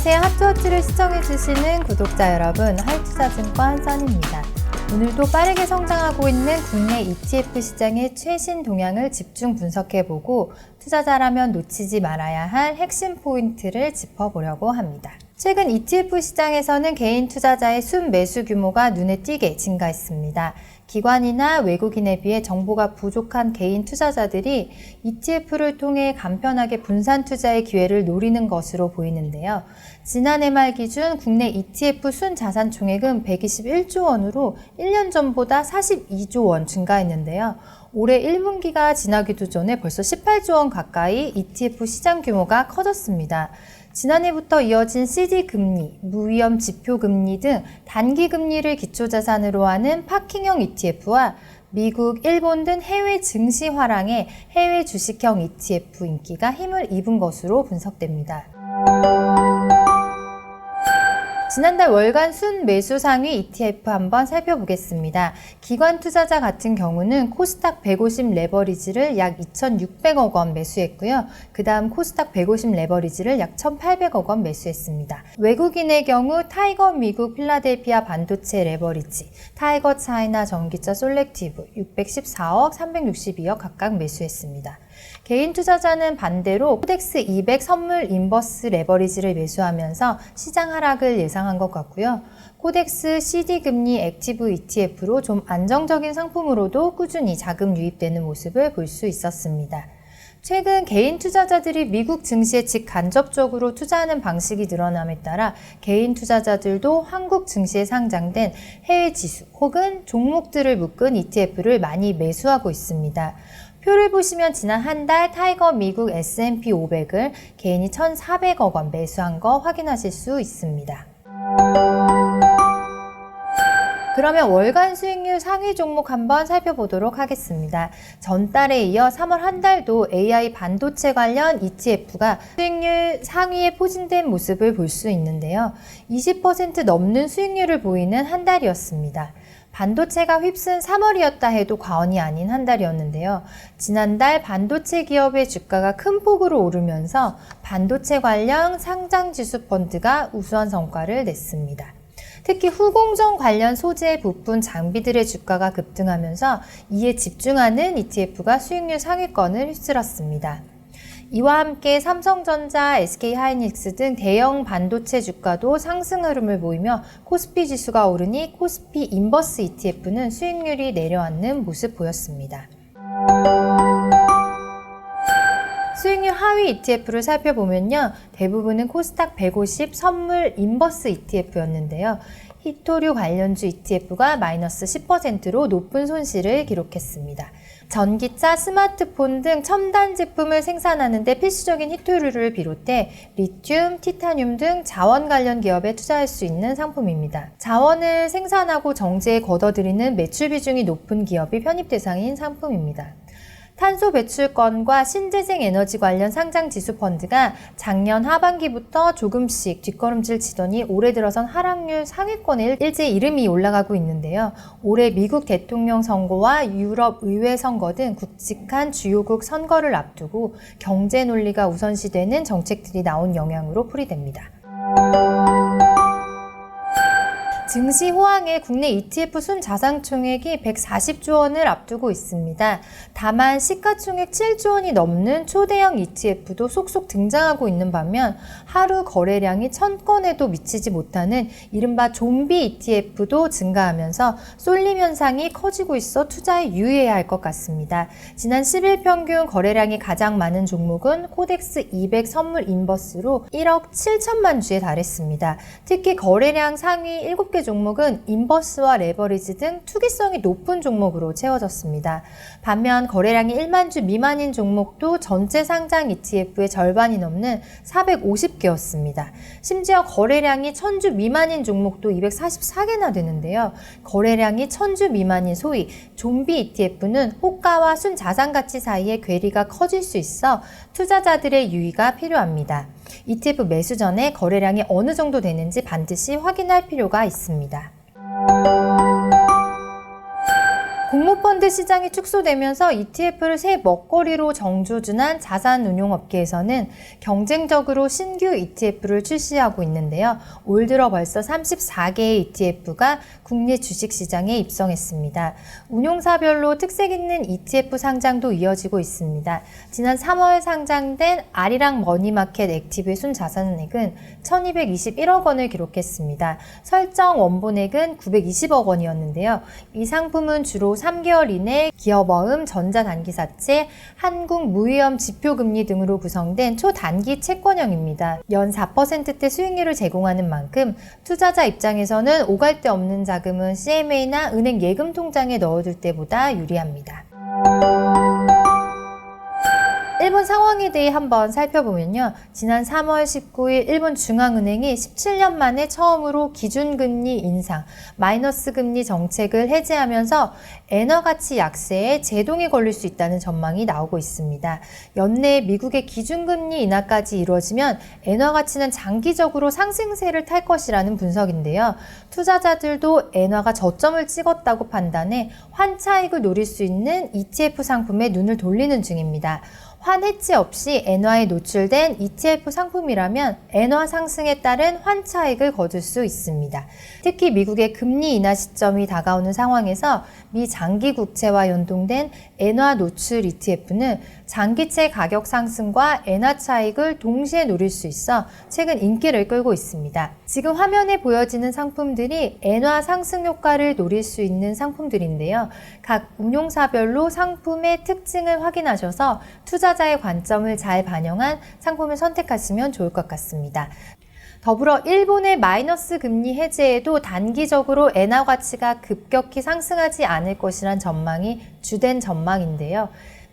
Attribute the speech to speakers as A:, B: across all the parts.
A: 안녕하세요. 하트워치를 시청해주시는 구독자 여러분, 하이투자증권 선입니다. 오늘도 빠르게 성장하고 있는 국내 ETF 시장의 최신 동향을 집중 분석해보고 투자자라면 놓치지 말아야 할 핵심 포인트를 짚어보려고 합니다. 최근 ETF 시장에서는 개인 투자자의 순매수 규모가 눈에 띄게 증가했습니다. 기관이나 외국인에 비해 정보가 부족한 개인 투자자들이 ETF를 통해 간편하게 분산 투자의 기회를 노리는 것으로 보이는데요. 지난해 말 기준 국내 ETF 순자산 총액은 121조 원으로 1년 전보다 42조 원 증가했는데요. 올해 1분기가 지나기도 전에 벌써 18조 원 가까이 ETF 시장 규모가 커졌습니다. 지난해부터 이어진 CD금리, 무위험 지표금리 등 단기금리를 기초자산으로 하는 파킹형 ETF와 미국, 일본 등 해외 증시 화랑의 해외 주식형 ETF 인기가 힘을 입은 것으로 분석됩니다. 지난달 월간 순매수 상위 ETF 한번 살펴보겠습니다. 기관 투자자 같은 경우는 코스닥 150 레버리지를 약 2,600억 원 매수했고요. 그 다음 코스닥 150 레버리지를 약 1,800억 원 매수했습니다. 외국인의 경우 타이거 미국 필라델피아 반도체 레버리지, 타이거 차이나 전기차 솔렉티브 614억, 362억 각각 매수했습니다. 개인 투자자는 반대로 코덱스 200 선물 인버스 레버리지를 매수하면서 시장 하락을 예상한 것 같고요. 코덱스 CD금리 액티브 ETF로 좀 안정적인 상품으로도 꾸준히 자금 유입되는 모습을 볼 수 있었습니다. 최근 개인 투자자들이 미국 증시에 직간접적으로 투자하는 방식이 늘어남에 따라 개인 투자자들도 한국 증시에 상장된 해외 지수 혹은 종목들을 묶은 ETF를 많이 매수하고 있습니다. 표를 보시면 지난 한 달 타이거 미국 S&P 500을 개인이 1,400억 원 매수한 거 확인하실 수 있습니다. 그러면 월간 수익률 상위 종목 한번 살펴보도록 하겠습니다. 전달에 이어 3월 한 달도 AI 반도체 관련 ETF가 수익률 상위에 포진된 모습을 볼 수 있는데요. 20% 넘는 수익률을 보이는 한 달이었습니다. 반도체가 휩쓴 3월이었다 해도 과언이 아닌 한 달이었는데요. 지난달 반도체 기업의 주가가 큰 폭으로 오르면서 반도체 관련 상장지수 펀드가 우수한 성과를 냈습니다. 특히 후공정 관련 소재 부품 장비들의 주가가 급등하면서 이에 집중하는 ETF가 수익률 상위권을 휩쓸었습니다. 이와 함께 삼성전자, SK하이닉스 등 대형 반도체 주가도 상승 흐름을 보이며 코스피 지수가 오르니 코스피 인버스 ETF는 수익률이 내려앉는 모습 보였습니다. 수익률 하위 ETF를 살펴보면요. 대부분은 코스닥 150 선물 인버스 ETF였는데요. 히토류 관련주 ETF가 마이너스 10%로 높은 손실을 기록했습니다. 전기차, 스마트폰 등 첨단 제품을 생산하는 데 필수적인 히토류를 비롯해 리튬, 티타늄 등 자원 관련 기업에 투자할 수 있는 상품입니다. 자원을 생산하고 정제에 걷어들이는 매출 비중이 높은 기업이 편입 대상인 상품입니다. 탄소 배출권과 신재생 에너지 관련 상장 지수 펀드가 작년 하반기부터 조금씩 뒷걸음질 치더니 올해 들어선 하락률 상위권에 일제히 이름이 올라가고 있는데요. 올해 미국 대통령 선거와 유럽 의회 선거 등 굵직한 주요국 선거를 앞두고 경제 논리가 우선시되는 정책들이 나온 영향으로 풀이됩니다. 증시 호황에 국내 ETF 순자산 총액이 140조 원을 앞두고 있습니다. 다만 시가총액 7조 원이 넘는 초대형 ETF도 속속 등장하고 있는 반면 하루 거래량이 1000건에도 미치지 못하는 이른바 좀비 ETF도 증가하면서 쏠림 현상이 커지고 있어 투자에 유의해야 할 것 같습니다. 지난 10일 평균 거래량이 가장 많은 종목은 코덱스 200 선물 인버스로 1억 7천만 주에 달했습니다. 특히 거래량 상위 7개 종목은 인버스와 레버리지 등 투기성이 높은 종목으로 채워졌습니다. 반면 거래량이 1만 주 미만인 종목도 전체 상장 ETF의 절반이 넘는 450개였습니다. 심지어 거래량이 1000주 미만인 종목도 244개나 되는데요. 거래량이 1000주 미만인 소위 좀비 ETF는 호가와 순자산 가치 사이의 괴리가 커질 수 있어 투자자들의 유의가 필요합니다. ETF 매수 전에 거래량이 어느 정도 되는지 반드시 확인할 필요가 있습니다. 공모펀드 시장이 축소되면서 ETF를 새 먹거리로 정조준한 자산운용업계에서는 경쟁적으로 신규 ETF를 출시하고 있는데요. 올 들어 벌써 34개의 ETF가 국내 주식시장에 입성했습니다. 운용사별로 특색 있는 ETF 상장도 이어지고 있습니다. 지난 3월 상장된 아리랑 머니마켓 액티브의 순자산액은 1221억 원을 기록했습니다. 설정 원본액은 920억 원이었는데요. 이 상품은 주로 3개월 이내 기업어음, 전자단기사채, 한국무위험 지표금리 등으로 구성된 초단기 채권형입니다. 연 4%대 수익률을 제공하는 만큼 투자자 입장에서는 오갈 데 없는 자금은 CMA나 은행 예금 통장에 넣어둘 때보다 유리합니다. 일본 상황에 대해 한번 살펴보면요. 지난 3월 19일 일본 중앙은행이 17년 만에 처음으로 기준금리 인상, 마이너스 금리 정책을 해제하면서 엔화 가치 약세에 제동이 걸릴 수 있다는 전망이 나오고 있습니다. 연내 미국의 기준금리 인하까지 이루어지면 엔화 가치는 장기적으로 상승세를 탈 것이라는 분석인데요. 투자자들도 엔화가 저점을 찍었다고 판단해 환차익을 노릴 수 있는 ETF 상품에 눈을 돌리는 중입니다. 환해지 없이 엔화에 노출된 ETF 상품이라면 엔화 상승에 따른 환차익을 거둘 수 있습니다. 특히 미국의 금리 인하 시점이 다가오는 상황에서 미 장기 국채와 연동된 엔화 노출 ETF는 장기채 가격 상승과 엔화 차익을 동시에 노릴 수 있어 최근 인기를 끌고 있습니다. 지금 화면에 보여지는 상품들이 엔화 상승 효과를 노릴 수 있는 상품들인데요. 각 운용사별로 상품의 특징을 확인하셔서 투자자의 관점을 잘 반영한 상품을 선택하시면 좋을 것 같습니다. 더불어 일본의 마이너스 금리 해제에도 단기적으로 엔화 가치가 급격히 상승하지 않을 것이란 전망이 주된 전망인데요.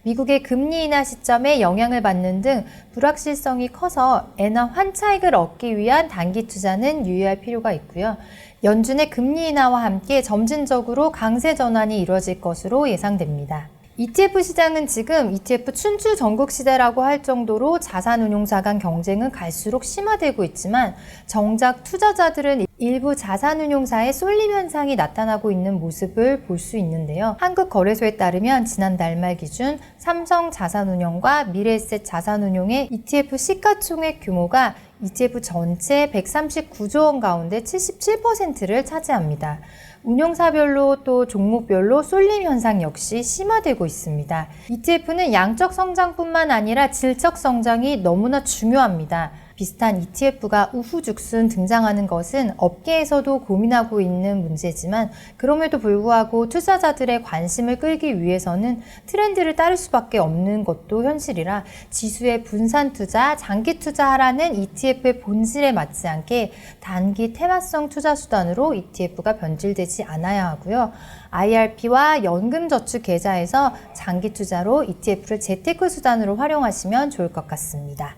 A: 미국의 금리 인하 시점에 영향을 받는 등 불확실성이 커서 엔화 환차익을 얻기 위한 단기 투자는 유의할 필요가 있고요. 연준의 금리 인하와 함께 점진적으로 강세 전환이 이루어질 것으로 예상됩니다. ETF 시장은 지금 ETF 춘추 전국 시대라고 할 정도로 자산운용사 간 경쟁은 갈수록 심화되고 있지만 정작 투자자들은 일부 자산운용사의 쏠림 현상이 나타나고 있는 모습을 볼 수 있는데요. 한국거래소에 따르면 지난달 말 기준 삼성자산운용과 미래에셋 자산운용의 ETF 시가총액 규모가 ETF 전체 139조 원 가운데 77%를 차지합니다. 운용사별로 또 종목별로 쏠림 현상 역시 심화되고 있습니다. ETF는 양적 성장뿐만 아니라 질적 성장이 너무나 중요합니다. 비슷한 ETF가 우후죽순 등장하는 것은 업계에서도 고민하고 있는 문제지만 그럼에도 불구하고 투자자들의 관심을 끌기 위해서는 트렌드를 따를 수밖에 없는 것도 현실이라 지수의 분산 투자, 장기 투자하라는 ETF의 본질에 맞지 않게 단기 테마성 투자 수단으로 ETF가 변질되지 않아야 하고요. IRP와 연금저축 계좌에서 장기 투자로 ETF를 재테크 수단으로 활용하시면 좋을 것 같습니다.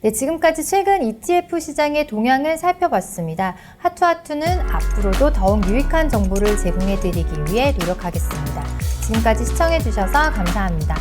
A: 네, 지금까지 최근 ETF 시장의 동향을 살펴봤습니다. 하투하투는 앞으로도 더욱 유익한 정보를 제공해드리기 위해 노력하겠습니다. 지금까지 시청해주셔서 감사합니다.